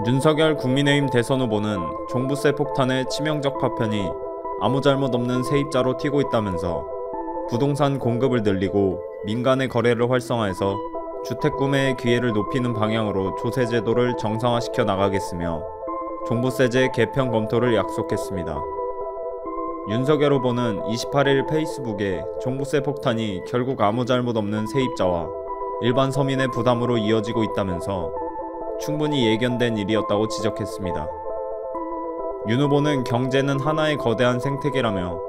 윤석열 국민의힘 대선 후보는 종부세 폭탄의 치명적 파편이 아무 잘못 없는 세입자로 튀고 있다면서 부동산 공급을 늘리고 민간의 거래를 활성화해서 주택 구매의 기회를 높이는 방향으로 조세 제도를 정상화시켜 나가겠으며 종부세제 개편 검토를 약속했습니다. 윤석열 후보는 28일 페이스북에 종부세 폭탄이 결국 아무 잘못 없는 세입자와 일반 서민의 부담으로 이어지고 있다면서 충분히 예견된 일이었다고 지적했습니다. 윤 후보는 경제는 하나의 거대한 생태계라며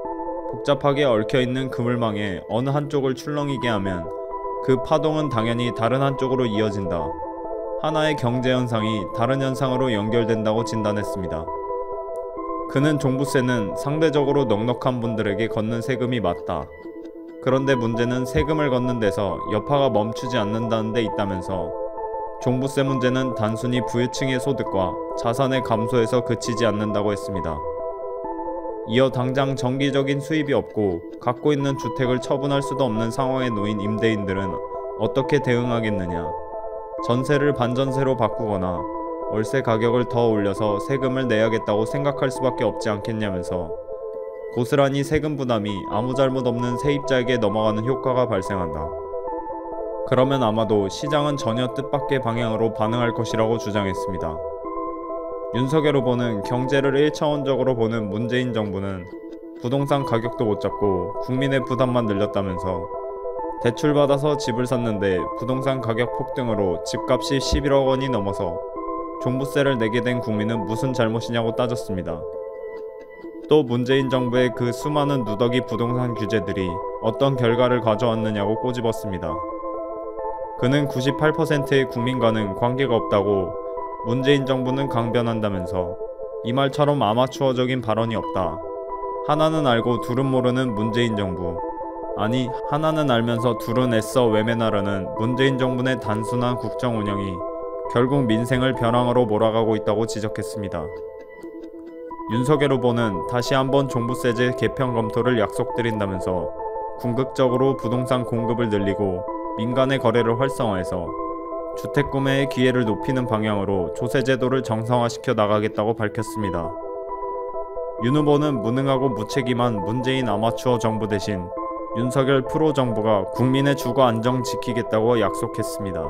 복잡하게 얽혀있는 그물망에 어느 한쪽을 출렁이게 하면 그 파동은 당연히 다른 한쪽으로 이어진다. 하나의 경제 현상이 다른 현상으로 연결된다고 진단했습니다. 그는 종부세는 상대적으로 넉넉한 분들에게 걷는 세금이 맞다. 그런데 문제는 세금을 걷는 데서 여파가 멈추지 않는다는 데 있다면서 종부세 문제는 단순히 부유층의 소득과 자산의 감소에서 그치지 않는다고 했습니다. 이어 당장 정기적인 수입이 없고 갖고 있는 주택을 처분할 수도 없는 상황에 놓인 임대인들은 어떻게 대응하겠느냐. 전세를 반전세로 바꾸거나 월세 가격을 더 올려서 세금을 내야겠다고 생각할 수밖에 없지 않겠냐면서 고스란히 세금 부담이 아무 잘못 없는 세입자에게 넘어가는 효과가 발생한다. 그러면 아마도 시장은 전혀 뜻밖의 방향으로 반응할 것이라고 주장했습니다. 윤석열 후보는 경제를 1차원적으로 보는 문재인 정부는 부동산 가격도 못 잡고 국민의 부담만 늘렸다면서 대출받아서 집을 샀는데 부동산 가격 폭등으로 집값이 11억 원이 넘어서 종부세를 내게 된 국민은 무슨 잘못이냐고 따졌습니다. 또 문재인 정부의 그 수많은 누더기 부동산 규제들이 어떤 결과를 가져왔느냐고 꼬집었습니다. 그는 98%의 국민과는 관계가 없다고 문재인 정부는 강변한다면서 이 말처럼 아마추어적인 발언이 없다. 하나는 알고 둘은 모르는 문재인 정부. 아니, 하나는 알면서 둘은 애써 외면하려는 문재인 정부의 단순한 국정 운영이 결국 민생을 벼랑으로 몰아가고 있다고 지적했습니다. 윤석열 후보는 다시 한번 종부세제 개편 검토를 약속드린다면서 궁극적으로 부동산 공급을 늘리고 민간의 거래를 활성화해서 주택 구매의 기회를 높이는 방향으로 조세 제도를 정상화시켜 나가겠다고 밝혔습니다. 윤 후보는 무능하고 무책임한 문재인 아마추어 정부 대신 윤석열 프로 정부가 국민의 주거 안정 지키겠다고 약속했습니다.